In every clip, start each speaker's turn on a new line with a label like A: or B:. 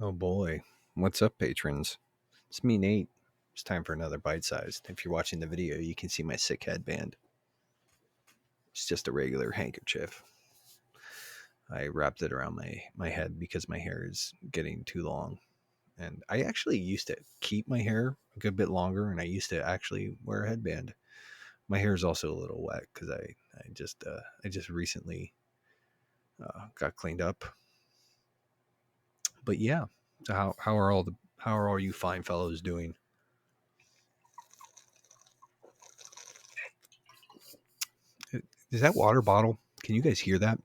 A: Oh boy. What's up, patrons? It's me, Nate. It's time for another bite sized. If you're watching the video, you can see my sick headband. It's just a regular handkerchief. I wrapped it around my head because my hair is getting too long. And I actually used to keep my hair a good bit longer, and I used to actually wear a headband. My hair is also a little wet because I just recently got cleaned up. But yeah, so how are all you fine fellows doing? Is that water bottle? Can you guys hear that?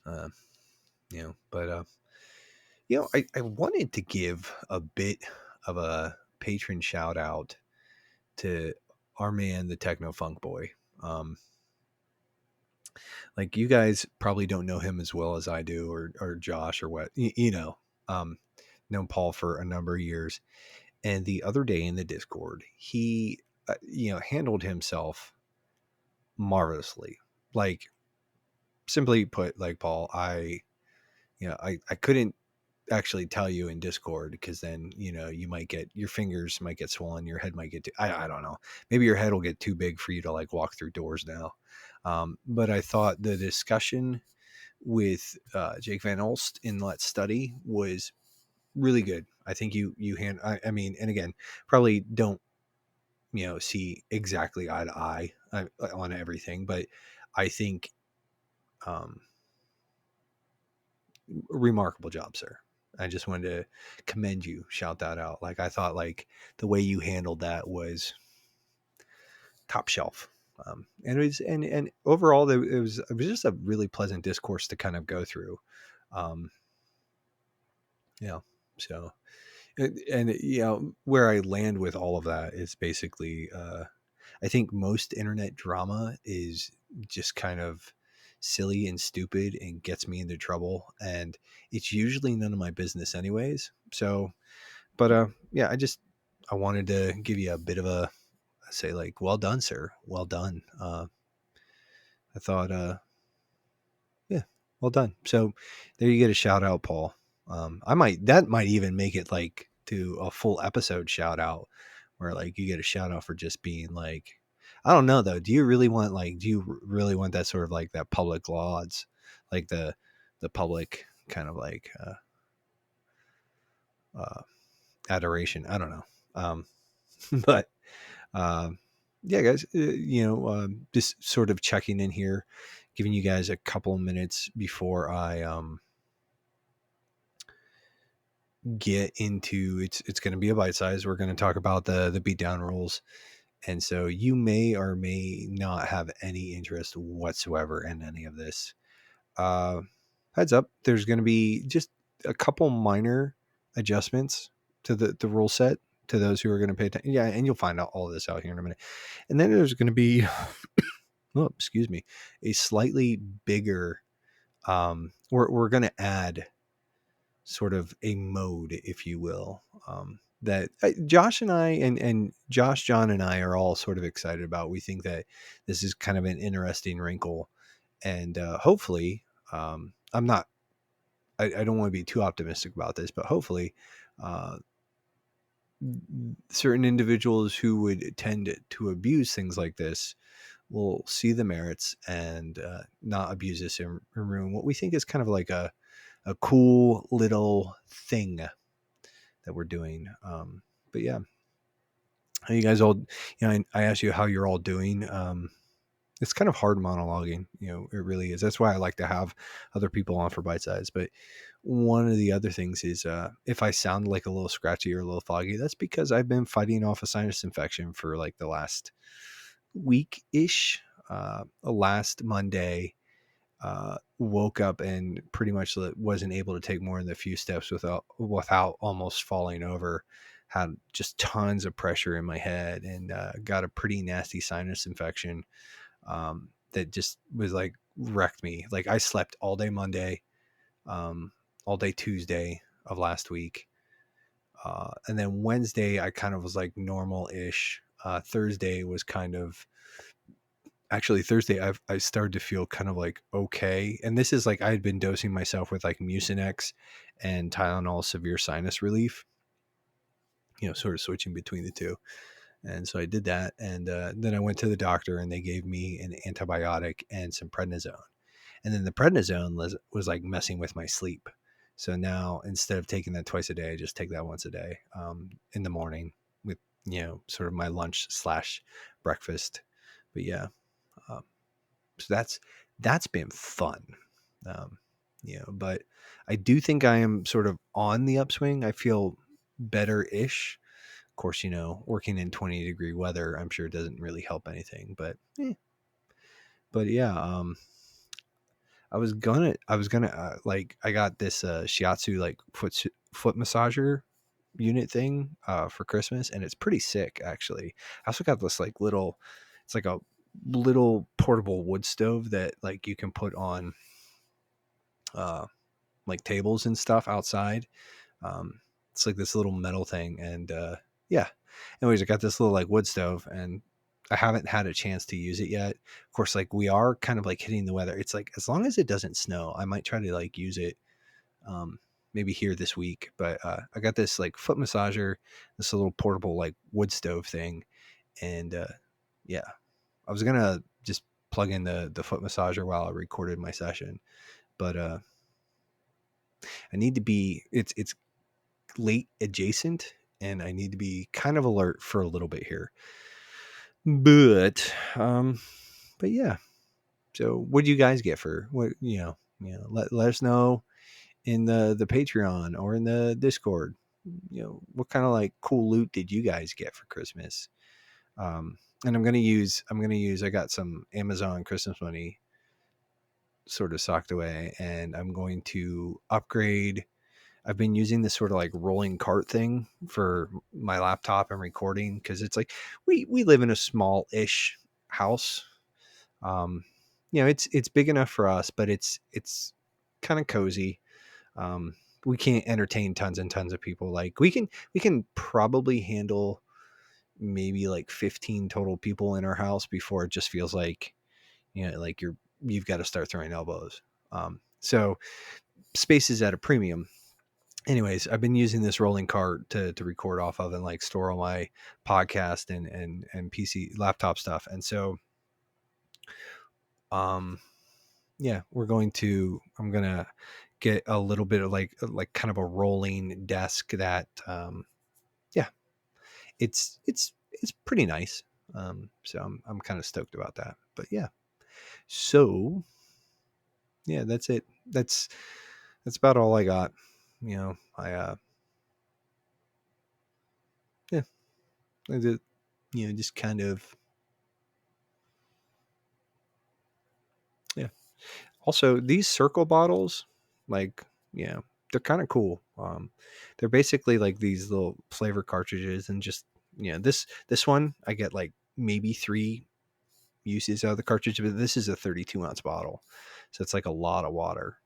A: Uh, I wanted to give a bit of a patron shout out to our man, the Techno Funk Boy. Um, like you guys probably don't know him as well as I do, or Josh, or what Um, known Paul for a number of years, and the other day in the Discord, he handled himself marvelously. Like, simply put, like, Paul, I couldn't actually tell you in Discord, because then you might get, your fingers might get swollen, your head might get too, I don't know, maybe your head will get too big for you to like walk through doors now. But I thought the discussion with Jake Van Olst in Let's Study was really good. I think I mean, and again, probably don't see exactly eye to eye on everything, but I think um remarkable job, sir. I just wanted to commend you, shout that out. Like, I thought, like, the way you handled that was top shelf. And it was, and overall, it was just a really pleasant discourse to kind of go through. Um, yeah. So, where I land with all of that is basically, I think most internet drama is just kind of silly and stupid and gets me into trouble, and it's usually none of my business anyways. So, but yeah, I wanted to give you a bit of a, say, like, well done, sir, well done. I thought, yeah, well done. So there you get a shout out, Paul. That might even make it like to a full episode shout out, where like you get a shout out for just being like, I don't know though. Do you really want, like, do you really want that sort of like that public lauds, like the public kind of like uh, adoration? I don't know. But um, yeah, guys, just sort of checking in here, giving you guys a couple of minutes before I get into, it's going to be a bite size. We're going to talk about the beatdown rules, and so you may or may not have any interest whatsoever in any of this. Uh, Heads up, there's going to be just a couple minor adjustments to the rule set, to those who are going to pay attention. Yeah, and you'll find out all of this out here in a minute. And then there's going to be, oh, excuse me, a slightly bigger. We're going to add sort of a mode, if you will, that Josh and I, and Josh, John, and I are all sort of excited about. We think that this is kind of an interesting wrinkle, and hopefully, I'm not. I don't want to be too optimistic about this, but hopefully, uh, certain individuals who would tend to abuse things like this will see the merits and not abuse this and ruin what we think is kind of like a cool little thing that we're doing. But yeah, how you guys all, I asked you how you're all doing. It's kind of hard monologuing, it really is. That's why I like to have other people on for bite size. But one of the other things is, if I sound like a little scratchy or a little foggy, that's because I've been fighting off a sinus infection for like the last week ish. Last Monday, woke up and pretty much wasn't able to take more than a few steps without almost falling over. Had just tons of pressure in my head, and got a pretty nasty sinus infection, that just was like wrecked me. Like, I slept all day Monday, all day Tuesday of last week, and then Wednesday I kind of was like normal ish. Thursday was kind of actually Thursday I started to feel kind of like okay, and this is like I had been dosing myself with like Mucinex and Tylenol severe sinus relief, sort of switching between the two. And so I did that, and then I went to the doctor, and they gave me an antibiotic and some prednisone. And then the prednisone was like messing with my sleep. So now instead of taking that twice a day, I just take that once a day, in the morning with, sort of my lunch slash breakfast. But yeah, um, so that's been fun. Um, but I do think I am sort of on the upswing. I feel better-ish. Of course, working in 20-degree weather, I'm sure doesn't really help anything, but yeah, I was gonna like I got this shiatsu like foot massager unit thing for Christmas, and it's pretty sick actually. I also got this like little, it's like a little portable wood stove that like you can put on uh like tables and stuff outside. um it's like this little metal thing, and yeah, anyways, I got this little like wood stove, and I haven't had a chance to use it yet. Of course, like we are kind of like hitting the weather. It's like as long as it doesn't snow, I might try to like use it, um maybe here this week. But I got this like foot massager, this little portable like wood stove thing, and yeah, I was gonna just plug in the foot massager while I recorded my session, but I need to be, it's late adjacent, and I need to be kind of alert for a little bit here. But yeah. So what do you guys get for what, let us know in the Patreon or in the Discord. What kind of like cool loot did you guys get for Christmas? And I'm gonna use I got some Amazon Christmas money sort of socked away, and I'm going to upgrade. I've been using this sort of like rolling cart thing for my laptop and recording, because it's like we live in a small-ish house. Um, it's big enough for us, but it's kind of cozy. Um, we can't entertain tons and tons of people. Like we can probably handle maybe like 15 total people in our house before it just feels like, like you've got to start throwing elbows. So space is at a premium. Anyways, I've been using this rolling cart to record off of and like store all my podcast and PC laptop stuff. And so, um, yeah, I'm going to get a little bit of like kind of a rolling desk that, yeah, it's pretty nice. So I'm kind of stoked about that, but yeah. So yeah, that's it. That's about all I got. Yeah, I did, just kind of, yeah. Also, these circle bottles, like, yeah, they're kind of cool. They're basically like these little flavor cartridges, and just, this one I get like maybe 3 uses out of the cartridge, but this is a 32-ounce bottle, so it's like a lot of water.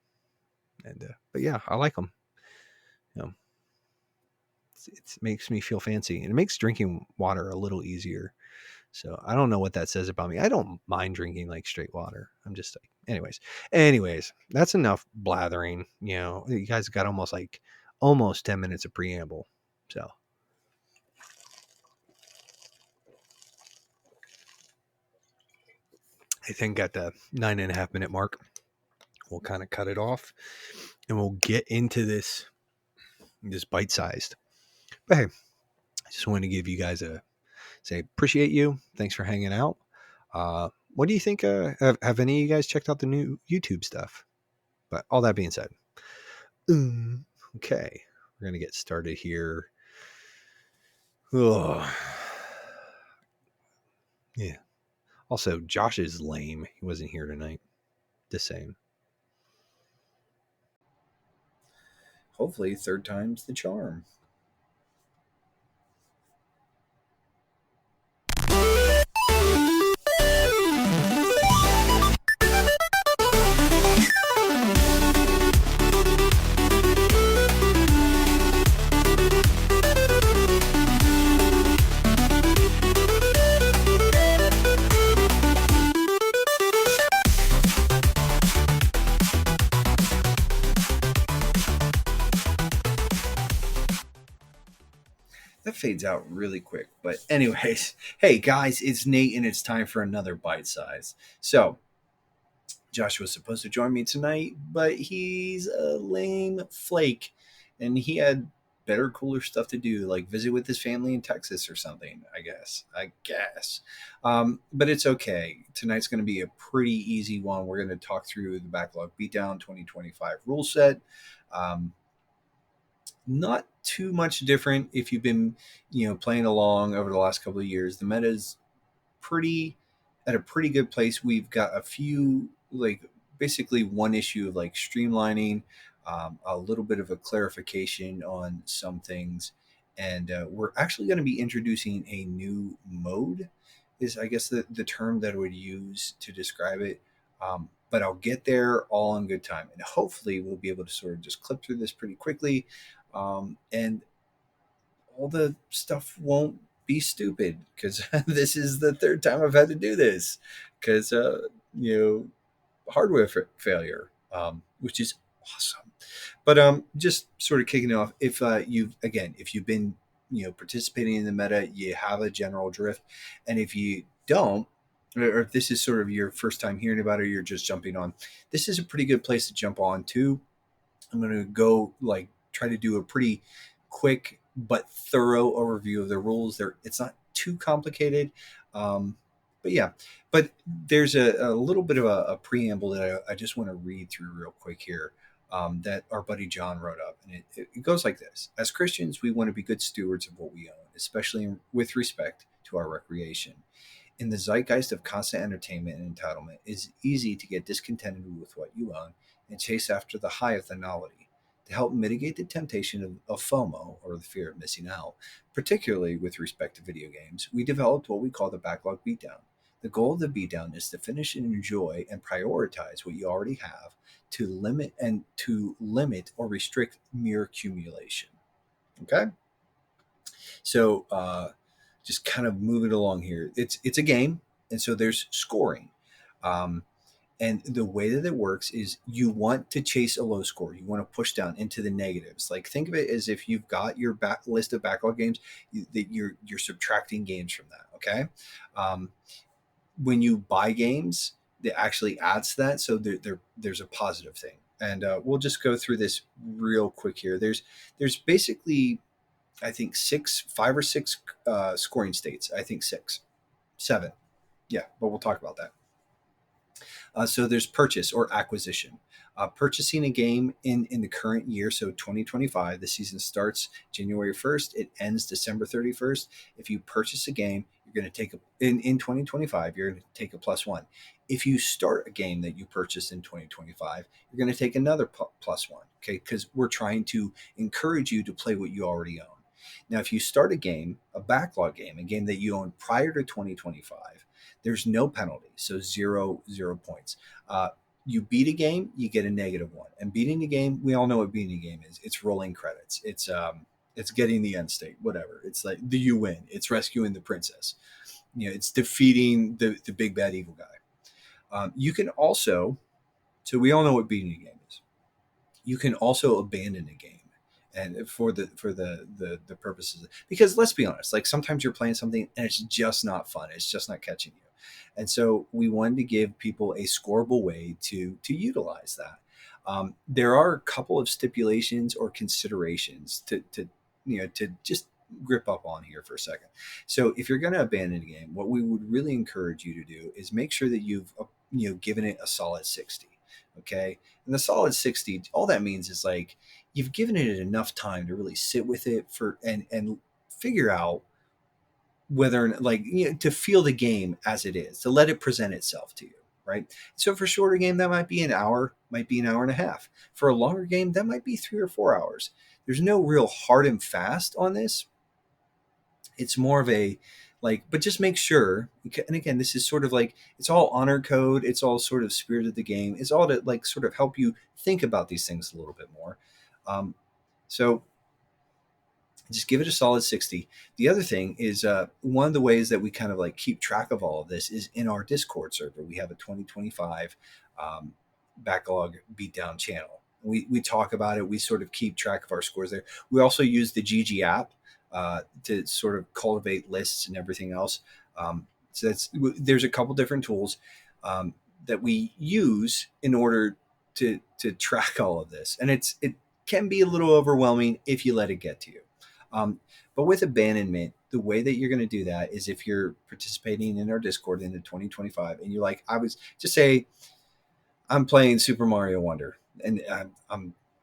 A: And but yeah, I like them. You know, it makes me feel fancy, and it makes drinking water a little easier. So I don't know what that says about me. I don't mind drinking like straight water. I'm just like, anyways, that's enough blathering. You guys got almost 10 minutes of preamble. So I think at the 9.5-minute mark, we'll kind of cut it off, and we'll get into this bite-sized. But hey, I just wanted to give you guys say appreciate you. Thanks for hanging out. What do you think? Have any of you guys checked out the new YouTube stuff? But all that being said, okay, we're gonna get started here. Oh, yeah. Also, Josh is lame. He wasn't here tonight. The same. Hopefully, third time's the charm.
B: That fades out really quick. But anyways, hey guys, it's Nate, and it's time for another bite size. So Josh was supposed to join me tonight, but he's a lame flake, and he had better, cooler stuff to do, like visit with his family in Texas or something. I guess. But it's okay. Tonight's going to be a pretty easy one. We're going to talk through the Backlog Beatdown 2025 rule set. Um, Not too much different if you've been, playing along over the last couple of years. The meta's pretty at a pretty good place. We've got a few, like, basically one issue of like streamlining, a little bit of a clarification on some things, and we're actually going to be introducing a new mode. Is, I guess, the term that I would use to describe it. But I'll get there all in good time, and hopefully we'll be able to sort of just clip through this pretty quickly, and all the stuff won't be stupid, because this is the third time I've had to do this because you hardware failure, which is awesome. But just sort of kicking it off. If if you've been participating in the meta, you have a general drift, and if you don't, or if this is sort of your first time hearing about it, or you're just jumping on, this is a pretty good place to jump on to. I'm going to go, like, try to do a pretty quick but thorough overview of the rules. It's not too complicated, um, but yeah. But there's a little bit of a preamble that I just want to read through real quick here, that our buddy John wrote up, and it goes like this: As Christians, we want to be good stewards of what we own, especially with respect to our recreation. In the zeitgeist of constant entertainment and entitlement, it is easy to get discontented with what you own and chase after the high of the novelty. To help mitigate the temptation of FOMO, or the fear of missing out, particularly with respect to video games, we developed what we call the Backlog Beatdown. The goal of the beatdown is to finish and enjoy and prioritize what you already have, to limit or restrict mere accumulation. Okay, so just kind of move it along here. It's a game, and so there's scoring. Um, and the way that it works is you want to chase a low score. You want to push down into the negatives. Like, think of it as if you've got your list of backlog games, that you're subtracting games from that. Okay, um, when you buy games, it actually adds to that. So there's a positive thing. And we'll just go through this real quick here. There's basically, I think, five or six scoring states. I think six, seven. Yeah, but we'll talk about that. So there's purchase or acquisition. Purchasing a game in the current year, so 2025, the season starts January 1st, it ends December 31st. If you purchase a game, you're going to take in 2025, you're going to take a +1. If you start a game that you purchased in 2025, you're going to take another +1. Okay, because we're trying to encourage you to play what you already own. Now, if you start a backlog game, a game that you owned prior to 2025, there's no penalty, so zero points. You beat a game, you get a -1, and beating a game, we all know what beating a game is. It's rolling credits. It's getting the end state, whatever. It's like you win. It's rescuing the princess. It's defeating the big bad evil guy. You can also, so we all know what beating a game is. You can also abandon a game, and for the purposes, because let's be honest, like, sometimes you're playing something and it's just not fun, it's just not catching you, and so we wanted to give people a scoreable way to utilize that. There are a couple of stipulations or considerations to just grip up on here for a second. So if you're going to abandon a game, what we would really encourage you to do is make sure that you've given it a solid 60. Okay, and the solid 60, all that means is, like, you've given it enough time to really sit with it for and figure out whether, like, to feel the game as it is, to let it present itself to you, right? So for a shorter game, that might be an hour, might be an hour and a half. For a longer game, that might be 3 or 4 hours. There's no real hard and fast on this. It's more of a, like, but just make sure, and again, this is sort of like, it's all honor code, it's all sort of spirit of the game, it's all to, like, sort of help you think about these things a little bit more. So just give it a solid 60. The other thing is, one of the ways that we kind of, like, keep track of all of this is in our Discord server. We have a 2025 backlog beatdown channel. We talk about it. We sort of keep track of our scores there. We also use the GG app. to sort of cultivate lists and everything else. So there's a couple different tools um, that we use in order to track all of this, and it can be a little overwhelming if you let it get to you. But with abandonment, the way that you're going to do that is if you're participating in our Discord in the 2025, and you're like, I was just say, I'm playing Super Mario Wonder, and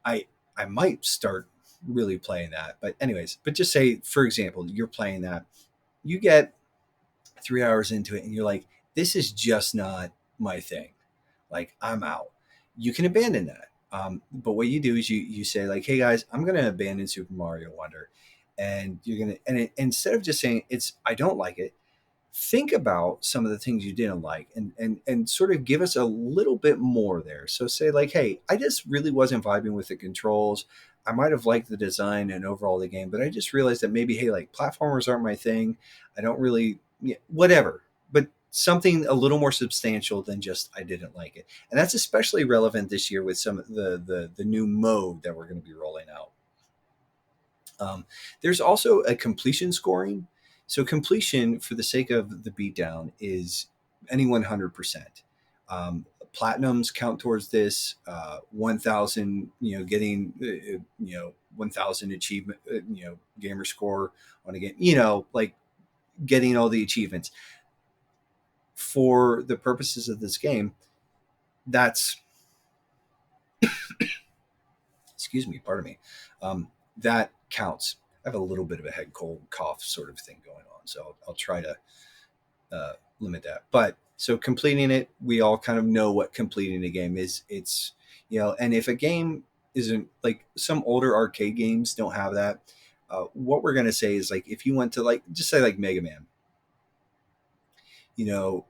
B: I I might start really playing that. But anyways, but just say for example, you're playing that, you get 3 hours into it, and you're like, this is just not my thing. Like I'm out. You can abandon that. But what you do is you say like, hey guys, I'm gonna abandon Super Mario Wonder, and you're gonna instead of just saying it's I don't like it, think about some of the things you didn't like and sort of give us a little bit more there. So say like, hey, I just really wasn't vibing with the controls. I might have liked the design and overall the game, but I just realized that maybe, hey, like platformers aren't my thing. I don't really, yeah, whatever. But something a little more substantial than just I didn't like it. And that's especially relevant this year with some of the new mode that we're going to be rolling out. There's also a completion scoring. So completion, for the sake of the beatdown, is any 100%. Platinums count towards this. 1,000, getting 1,000 achievement, gamer score on a game. Like getting all the achievements for the purposes of this game. That's excuse me, pardon me. That counts. I have a little bit of a head cold cough sort of thing going on, so I'll try to limit that. But so completing it, we all kind of know what completing a game is. It's and if a game isn't like some older arcade games don't have that, what we're gonna say is like if you went to like just say like Mega Man, you know,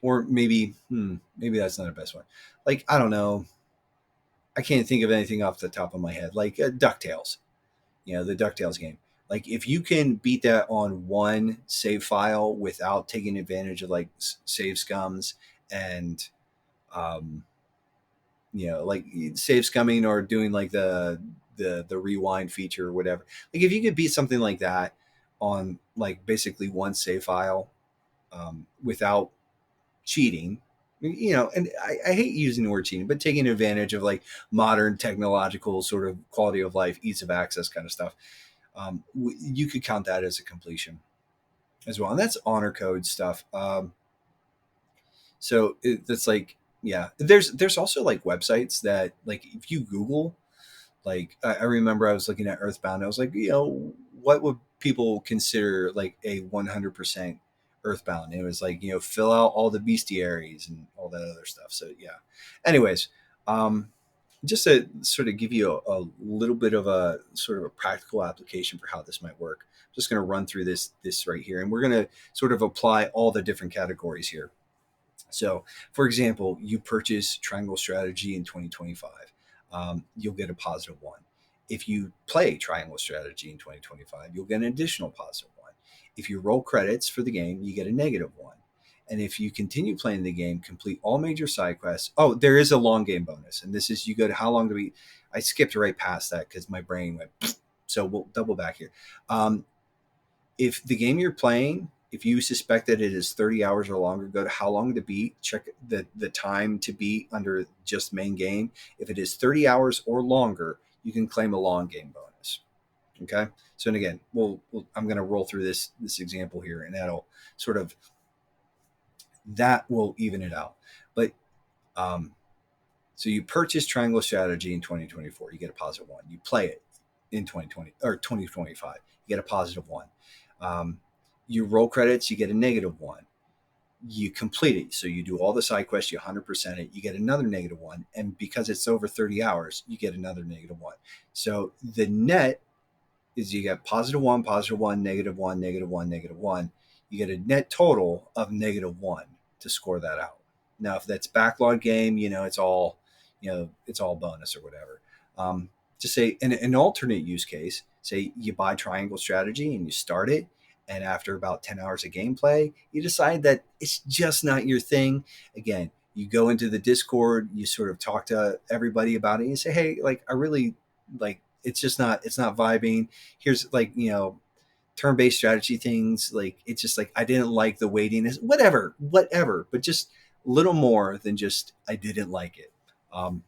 B: or maybe that's not the best one. Like I don't know, I can't think of anything off the top of my head. Like Ducktales, the Ducktales game. Like if you can beat that on one save file without taking advantage of like save scums and um, like save scumming or doing like the rewind feature or whatever. Like if you could beat something like that on like basically one save file without cheating, and I hate using the word cheating, but taking advantage of like modern technological sort of quality of life, ease of access kind of stuff, you could count that as a completion as well. And that's honor code stuff. So it's like, yeah, there's also like websites that like if you Google, like I remember I was looking at Earthbound. I was like, what would people consider like a 100% Earthbound? And it was like, fill out all the bestiaries and all that other stuff. So yeah. Anyways, just to sort of give you a little bit of a sort of a practical application for how this might work. I'm just going to run through this right here, and we're going to sort of apply all the different categories here. So, for example, you purchase Triangle Strategy in 2025, you'll get a positive one. If you play Triangle Strategy in 2025, you'll get an additional positive one. If you roll credits for the game, you get a negative one. And if you continue playing the game, complete all major side quests. Oh, there is a long game bonus. And this is you go to how long do we. I skipped right past that because my brain went. So we'll double back here. If the game you're playing, if you suspect that it is 30 hours or longer, go to how long to beat, check the time to beat under just main game. If it is 30 hours or longer, you can claim a long game bonus. Okay. So, and again, I'm going to roll through this example here, and that'll sort of, that will even it out. But, so you purchase Triangle Strategy in 2024, you get a positive one. You play it in 2020 or 2025, you get a positive one. You roll credits, you get a negative one. You complete it, so you do all the side quests, you 100% it, you get another negative one, and because it's over 30 hours, you get another negative one. So the net is you get positive one, negative one, negative one, negative one. You get a net total of negative one to score that out. Now, if that's backlog game, it's all, it's all bonus or whatever. Just say in an alternate use case, say you buy Triangle Strategy and you start it, and after about 10 hours of gameplay, you decide that it's just not your thing. Again, you go into the Discord, you sort of talk to everybody about it, and you say, hey, like I really like it's just not, it's not vibing. Here's like, turn-based strategy things, like it's just like I didn't like the weightiness, whatever, but just a little more than just I didn't like it. um,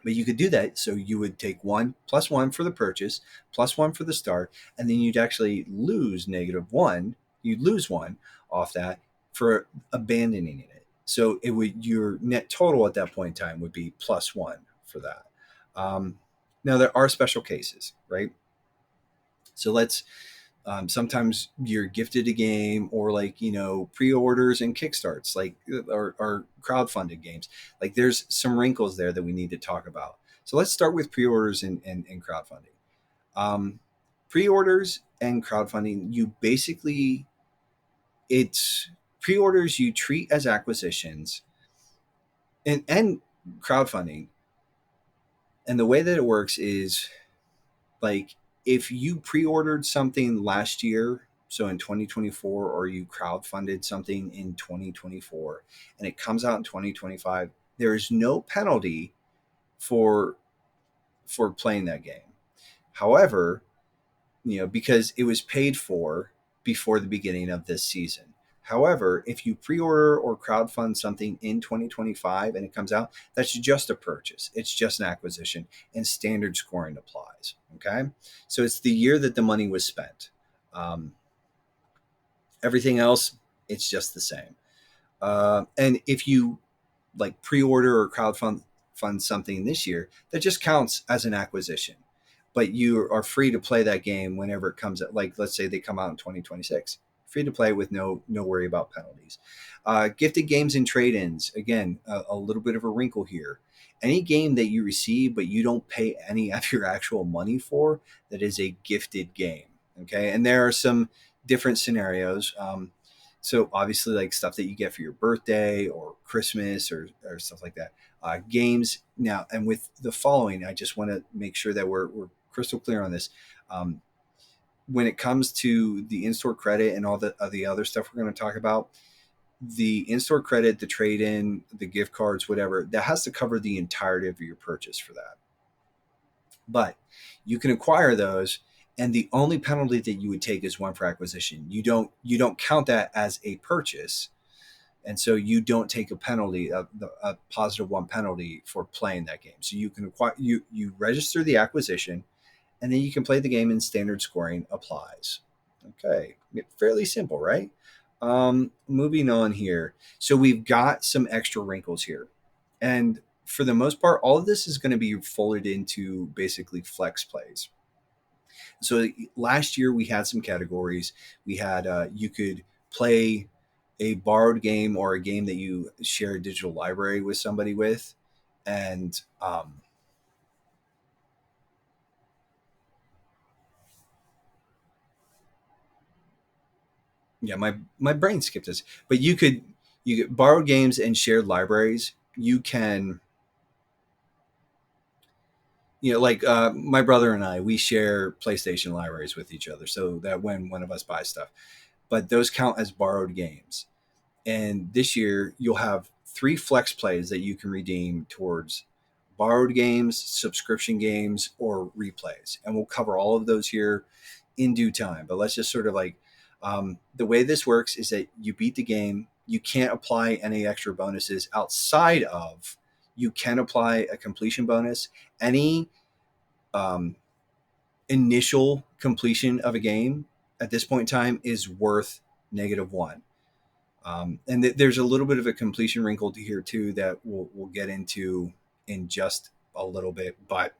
B: but you could do that. So you would take one plus one for the purchase, plus one for the start, and then you'd actually lose -1. You'd lose one off that for abandoning it. So it would, your net total at that point in time would be +1 for that. Um, Now there are special cases, right? So let's, sometimes you're gifted a game, or like, pre-orders and kickstarts, like, or crowdfunded games. Like there's some wrinkles there that we need to talk about. So let's start with pre-orders and crowdfunding. um, Pre-orders and crowdfunding, you basically, it's pre-orders you treat as acquisitions, and crowdfunding. And the way that it works is, like, if you pre-ordered something last year, so in 2024, or you crowdfunded something in 2024 and it comes out in 2025, there is no penalty for playing that game. However, because it was paid for before the beginning of this season. However, if you pre-order or crowdfund something in 2025 and it comes out, that's just a purchase. It's just an acquisition, and standard scoring applies. Okay, so it's the year that the money was spent. Um, Everything else, it's just the same. And if you like pre-order or crowdfund fund something this year, that just counts as an acquisition. But you are free to play that game whenever it comes out. Like, let's say they come out in 2026, free to play with no worry about penalties. Gifted games and trade-ins, again, a little bit of a wrinkle here. Any game that you receive but you don't pay any of your actual money for, that is a gifted game. Okay, and there are some different scenarios. So obviously, like stuff that you get for your birthday or Christmas, or stuff like that. Games now, and with the following, I just want to make sure that we're crystal clear on this. Um, when it comes to the in-store credit and all the other stuff we're going to talk about, the in-store credit, the trade-in, the gift cards, whatever, that has to cover the entirety of your purchase for that. But you can acquire those, and the only penalty that you would take is one for acquisition. You don't count that as a purchase, and so you don't take a penalty, a +1 penalty for playing that game. So you can acquire, you register the acquisition, and then you can play the game, and standard scoring applies. Okay, fairly simple, right? Moving on here. So we've got some extra wrinkles here, and for the most part, all of this is going to be folded into basically flex plays. So last year we had some categories. We had, you could play a borrowed game, or a game that you share a digital library with somebody with, and yeah, my brain skipped this, but you get borrowed games and shared libraries. You can, like, my brother and I, we share PlayStation libraries with each other, so that when one of us buys stuff, but those count as borrowed games. And this year, you'll have 3 flex plays that you can redeem towards borrowed games, subscription games, or replays. And we'll cover all of those here in due time. But let's just sort of like, the way this works is that you beat the game. You can't apply any extra bonuses outside of, you can apply a completion bonus. Any um, initial completion of a game at this point in time is worth -1. And there's a little bit of a completion wrinkle to here too that we'll get into in just a little bit, but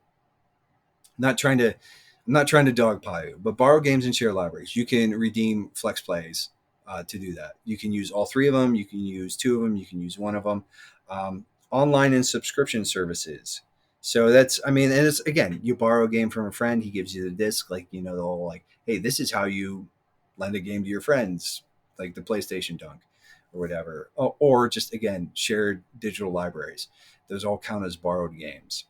B: not trying to I'm not trying to dogpile you. But borrow games and share libraries, you can redeem flex plays to do that. You can use all 3 of them. You can use 2 of them. You can use 1 of them. Online and subscription services. So that's, I mean, and it's, again, you borrow a game from a friend, he gives you the disc, like, the whole, like, hey, this is how you lend a game to your friends, like the PlayStation Dunk or whatever, or just, again, shared digital libraries. Those all count as borrowed games.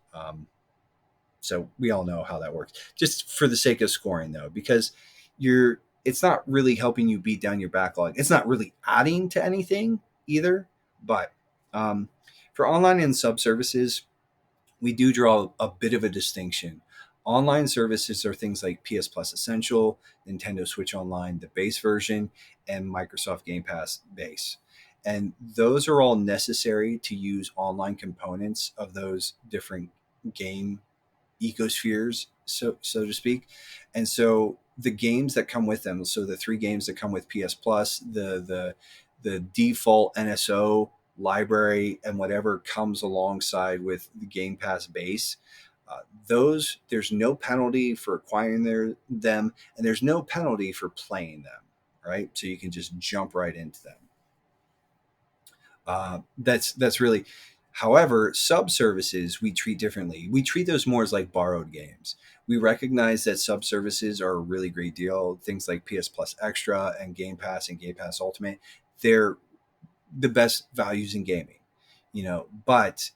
B: So we all know how that works. Just for the sake of scoring, though, because it's not really helping you beat down your backlog. It's not really adding to anything either. But um, for online and sub services, we do draw a bit of a distinction. Online services are things like PS Plus Essential, Nintendo Switch Online, the base version, and Microsoft Game Pass base. And those are all necessary to use online components of those different game ecospheres, so to speak. And so the games that come with them, so the three games that come with PS Plus, the default NSO library, and whatever comes alongside with the Game Pass base, those there's no penalty for acquiring them, and there's no penalty for playing them. Right, so you can just jump right into them. That's really. However, subservices we treat differently. We treat those more as like borrowed games. We recognize that subservices are a really great deal. Things like PS Plus Extra and Game Pass Ultimate, they're the best values in gaming, But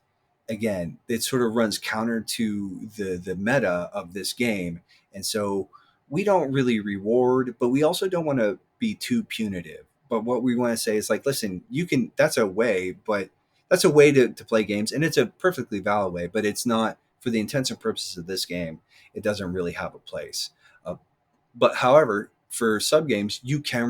B: again, it sort of runs counter to the meta of this game, and so we don't really reward, but we also don't want to be too punitive. But what we want to say is like, listen, you can. That's a way, but that's a way to play games, and it's a perfectly valid way. But it's not for the intents and purposes of this game. It doesn't really have a place. But however, for sub games, you can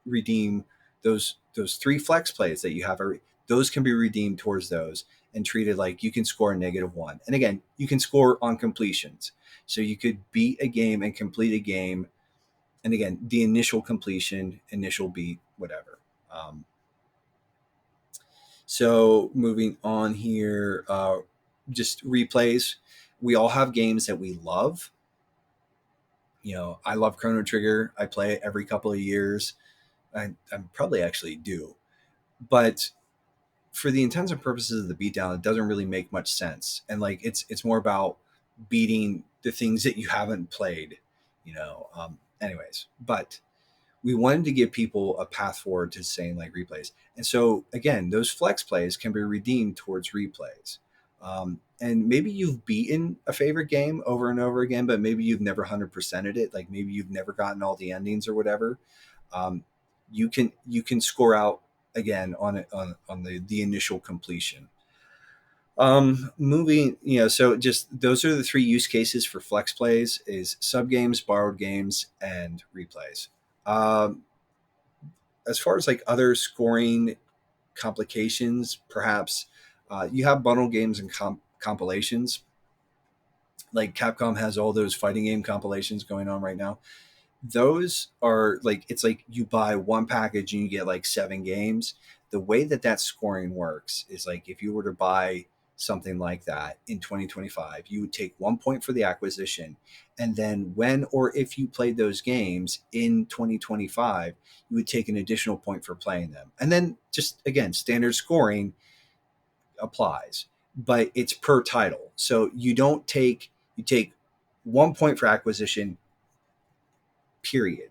B: redeem those three flex plays that you have. Those can be redeemed towards those and treated like you can score a -1. And again, you can score on completions. So you could beat a game and complete a game. And again, the initial completion, initial beat, whatever. So moving on here, just replays. We all have games that we love. I love Chrono Trigger. I play it every couple of years. I probably actually do. But for the intents and purposes of the beatdown, it doesn't really make much sense. And like it's more about beating the things that you haven't played, anyways. But we wanted to give people a path forward to saying like replays. And so again, those flex plays can be redeemed towards replays. And maybe you've beaten a favorite game over and over again, but maybe you've never 100%ed it. Like maybe you've never gotten all the endings or whatever. Um, you can score out again on the initial completion. Moving, so just those are the three use cases for flex plays: is sub games, borrowed games, and replays. Um, as far as like other scoring complications, perhaps you have bundle games and compilations. Like Capcom has all those fighting game compilations going on right now. Those are like, it's like you buy one package and you get like 7 games. The way that scoring works is like if you were to buy something like that in 2025, you would take 1 point for the acquisition, and then when or if you played those games in 2025, you would take an additional point for playing them, and then just again standard scoring applies, but it's per title. So you take 1 point for acquisition, period,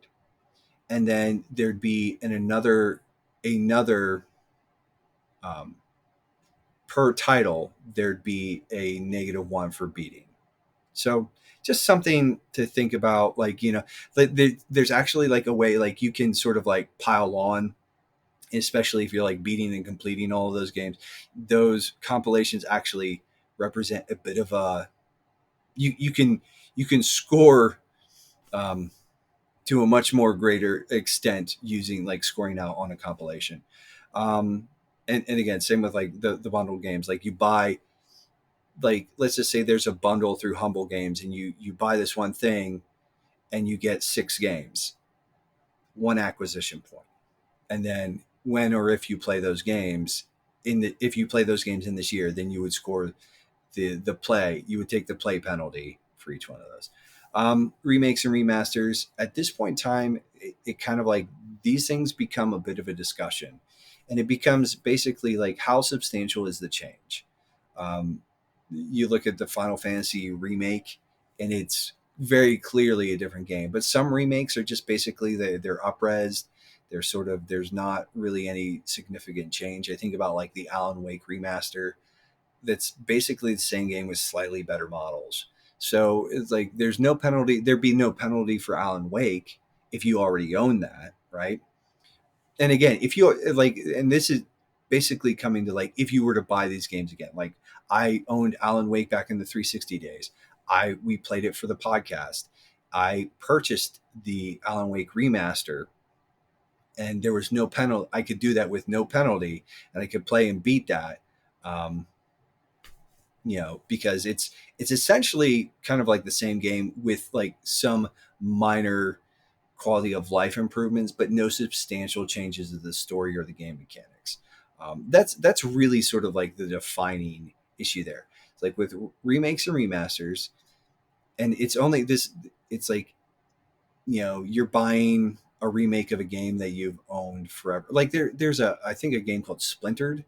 B: and then there'd be another um, per title, there'd be a -1 for beating. So just something to think about. Like, there's actually like a way like you can sort of like pile on, especially if you're like beating and completing all of those games. Those compilations actually represent a bit of a you can score um, to a much more greater extent using like scoring out on a compilation. Um, and again, same with like the bundled games. Like you buy, like let's just say there's a bundle through Humble Games, and you buy this one thing, and you get 6 games, one acquisition point, and then when or if you play those games if you play those games in this year, then you would score the play. You would take the play penalty for each one of those. Remakes and remasters. At this point in time, it kind of like these things become a bit of a discussion, and it becomes basically like how substantial is the change. You look at the Final Fantasy remake, and it's very clearly a different game. But some remakes are just basically they're up-resed. They're sort of there's not really any significant change. I think about like the Alan Wake remaster, that's basically the same game with slightly better models. So it's like there's no penalty. There'd be no penalty for Alan Wake if you already own that, right? And again, if you like, and this is basically coming to like if you were to buy these games again, like I owned Alan Wake back in the 360 days. I we played it for the podcast. I purchased the Alan Wake remaster, and there was no penalty. I could do that with no penalty, and I could play and beat that. Um, because it's essentially kind of like the same game with like some minor quality of life improvements, but no substantial changes to the story or the game mechanics. That's really sort of like the defining issue there. It's like with remakes and remasters, and it's only this. It's like you're buying a remake of a game that you've owned forever. Like there's a I think a game called Splintered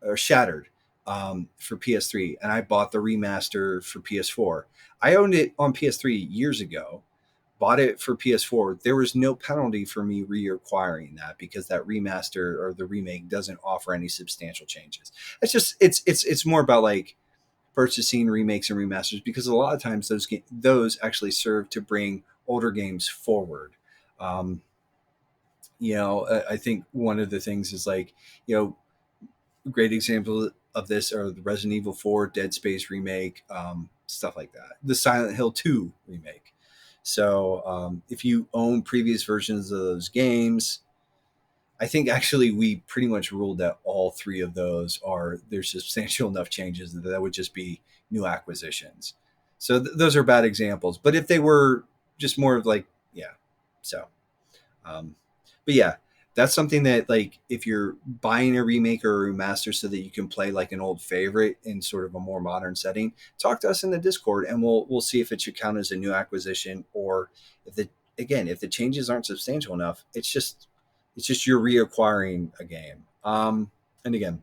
B: or Shattered for PS3, and I bought the remaster for PS4. I owned it on PS3 years ago, bought it for PS4. There was no penalty for me reacquiring that because that remaster or the remake doesn't offer any substantial changes. It's just it's more about like purchasing remakes and remasters because a lot of times those actually serve to bring older games forward. Um, I think one of the things is like great example of this are the Resident Evil 4, Dead Space remake, stuff like that. The Silent Hill 2 remake. So if you own previous versions of those games, I think actually we pretty much ruled that all three of those are there's substantial enough changes that would just be new acquisitions. So those are bad examples. But if they were just more of like, yeah, so um, but yeah, that's something that like if you're buying a remake or a remaster so that you can play like an old favorite in sort of a more modern setting, talk to us in the Discord and we'll see if it should count as a new acquisition or if if the changes aren't substantial enough, it's just you're reacquiring a game. And again,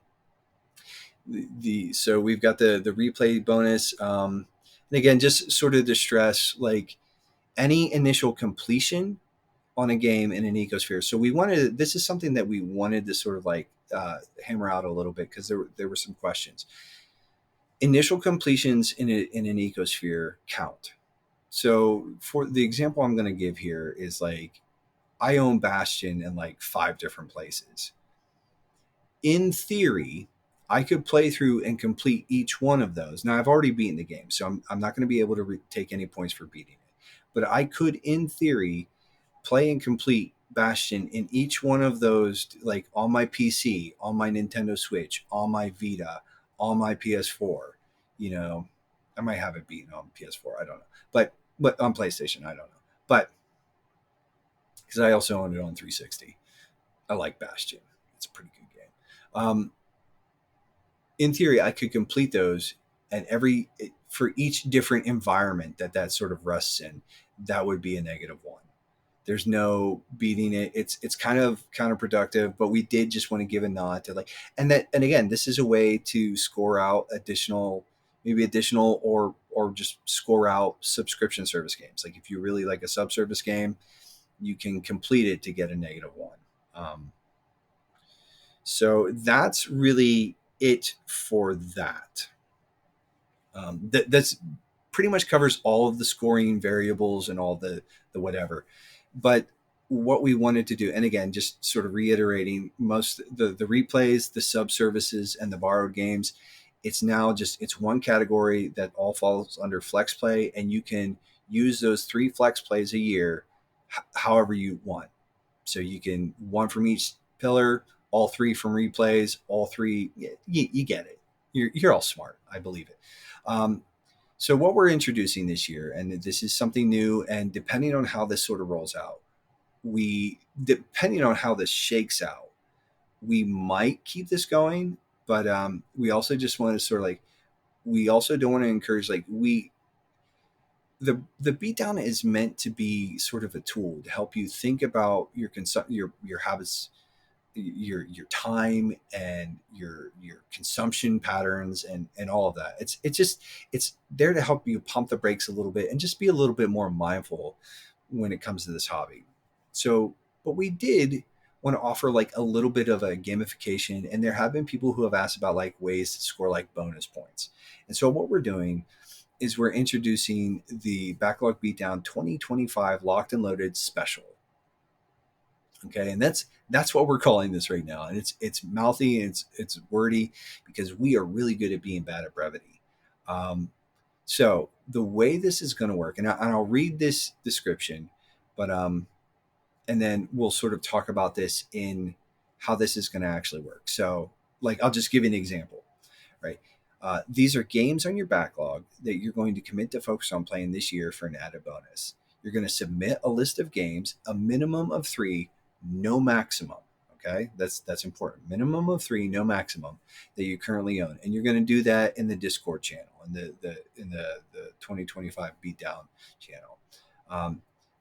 B: the so we've got the replay bonus. And again, just sort of to stress like any initial completion on a game in an ecosphere. So this is something that we wanted to sort of like hammer out a little bit because there were some questions. Initial completions in an ecosphere count. So for the example I'm going to give here is like I own Bastion in like 5 different places. In theory, I could play through and complete each one of those. Now I've already beaten the game, so I'm not going to be able to take any points for beating it. But I could, in theory, play and complete Bastion in each one of those, like on my PC, on my Nintendo Switch, on my Vita, on my PS4. You know, I might have it beaten on PS4. I don't know, but on PlayStation, I don't know. But because I also own it on 360, I like Bastion. It's a pretty good game. In theory, I could complete those, and for each different environment that sort of rests in, that would be a -1. There's no beating it. It's kind of counterproductive, but we did just want to give a nod to like and again, this is a way to score out additional or just score out subscription service games. Like if you really like a subservice game, you can complete it to get a -1. So that's really it for that. That's pretty much covers all of the scoring variables and all the whatever. But what we wanted to do, and again, just sort of reiterating, most the replays, the subservices, and the borrowed games, it's one category that all falls under flex play, and you can use those 3 flex plays a year, however you want. So you can one from each pillar, all 3 from replays, all 3. You get it. You're all smart. I believe it. Um, so what we're introducing this year, and this is something new, and depending on how this sort of rolls out, depending on how this shakes out, we might keep this going, but we also just want to sort of like we also don't want to encourage like the beatdown is meant to be sort of a tool to help you think about your habits, your time and your consumption patterns and all of that. It's there to help you pump the brakes a little bit and just be a little bit more mindful when it comes to this hobby. So, but we did want to offer like a little bit of a gamification, and there have been people who have asked about like ways to score like bonus points. And so what we're doing is we're introducing the Backlog Beatdown 2025 Locked and Loaded Special. Okay, and that's what we're calling this right now, and it's mouthy and it's wordy because we are really good at being bad at brevity. Um, So the way this is going to work, and I'll read this description, but and then we'll sort of talk about this in how this is going to actually work. So, like, I'll just give you an example, right? These are games on your backlog that you're going to commit to focus on playing this year for an added bonus. You're going to submit a list of games, a minimum of 3, no maximum. Okay, that's important. Minimum of 3, no maximum, that you currently own, and you're going to do that in the Discord channel, in the 2025 Beatdown channel.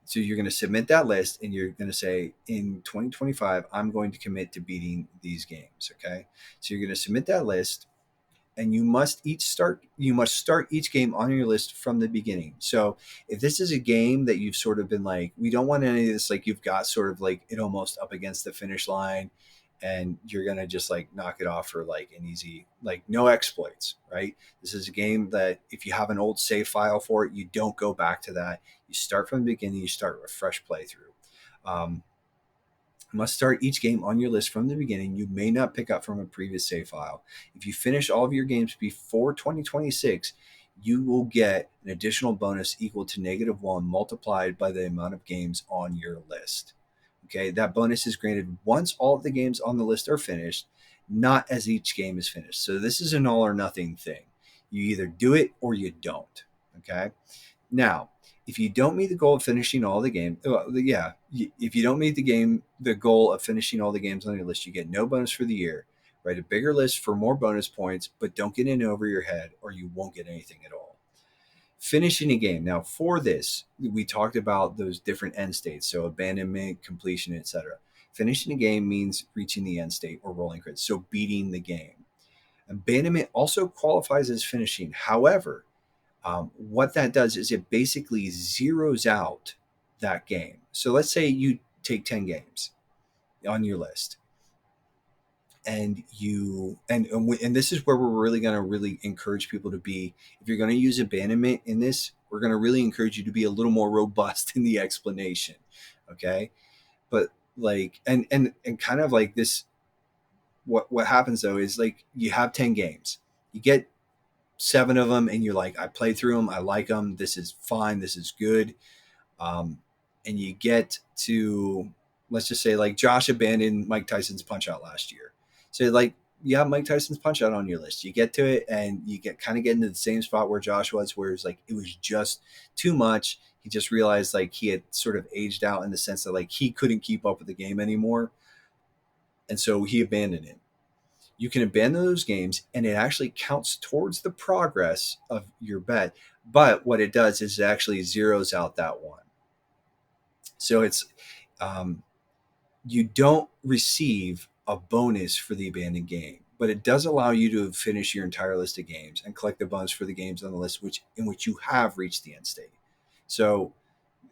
B: So you're going to submit that list, and you're going to say, in 2025, I'm going to commit to beating these games. Okay, so you're going to submit that list, and you must start each game on your list from the beginning. So if this is a game that you've sort of been like, we don't want any of this, like you've got sort of like it almost up against the finish line, and you're gonna just like knock it off for like an easy, like no exploits, right? This is a game that if you have an old save file for it, you don't go back to that. You start from the beginning, you start a fresh playthrough. um, must start each game on your list from the beginning. You may not pick up from a previous save file. If you finish all of your games before 2026, you will get an additional bonus equal to -1 multiplied by the amount of games on your list. Okay, that bonus is granted once all of the games on the list are finished, not as each game is finished. So this is an all or nothing thing. You either do it or you don't. Okay. Now, if you don't meet the goal of finishing all the game, if you don't meet the goal of finishing all the games on your list, you get no bonus for the year. Write a bigger list for more bonus points, but don't get in over your head, or you won't get anything at all. Finishing a game. Now, for this, we talked about those different end states, so abandonment, completion, etc. Finishing a game means reaching the end state or rolling crits, so beating the game. Abandonment also qualifies as finishing. However, what that does is it basically zeroes out that game. So let's say you take 10 games on your list, and and this is where we're really going to really encourage people to be. If you're going to use abandonment in this, we're going to really encourage you to be a little more robust in the explanation. Okay, but like and kind of like this, what happens though is, like, you have 10 games, you get 7 of them, and you're like, I played through them, I like them, this is fine, this is good. And you get to, let's just say, like, Josh abandoned Mike Tyson's Punch Out last year. So, like, you have Mike Tyson's Punch Out on your list, you get to it, and you get into the same spot where Josh was, where it's like it was just too much. He just realized, like, he had sort of aged out in the sense that, like, he couldn't keep up with the game anymore, and so he abandoned it. You can abandon those games, and it actually counts towards the progress of your bet. But what it does is it actually zeroes out that one. So it's um, you don't receive a bonus for the abandoned game, but it does allow you to finish your entire list of games and collect the bonus for the games on the list in which you have reached the end state. So,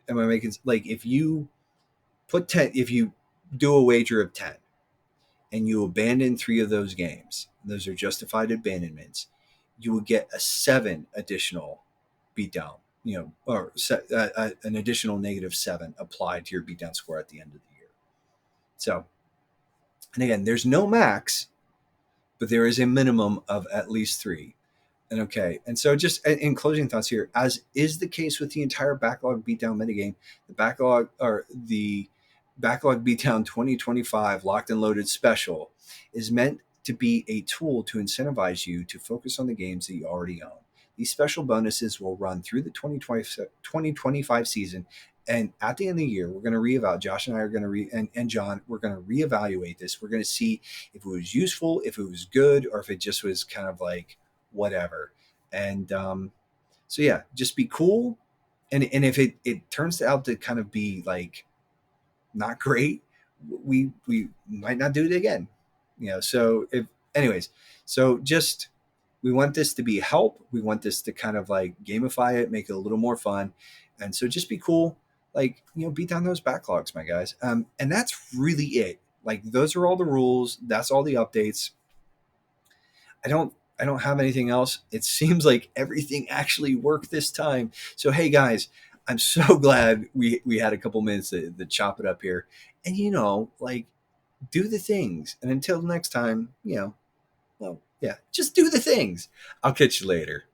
B: am I making, like, if you put 10, if you do a wager of 10 and you abandon 3 of those games, those are justified abandonments, you will get a 7 additional beatdown, or an additional -7 applied to your beatdown score at the end of the year. So, and again, there's no max, but there is a minimum of at least 3. And okay, and so just in closing thoughts here, as is the case with the entire backlog beatdown metagame, the backlog beatdown 2025 locked and loaded special is meant to be a tool to incentivize you to focus on the games that you already own. These special bonuses will run through the 2025 season, and at the end of the year, we're going to reevaluate. Josh and I are going to and John, we're going to reevaluate this. We're going to see if it was useful, if it was good, or if it just was kind of like whatever. And so yeah, just be cool. And if it turns out to kind of be like not great, we might not do it again. So if anyways, so just, we want this to be help. We want this to kind of like gamify it, make it a little more fun. And so just be cool, like, beat down those backlogs, my guys. And that's really it. Like, those are all the rules. That's all the updates. I don't have anything else. It seems like everything actually worked this time. So hey guys, I'm so glad we had a couple minutes to chop it up here. And like, do the things. And until next time, well, yeah, just do the things. I'll catch you later.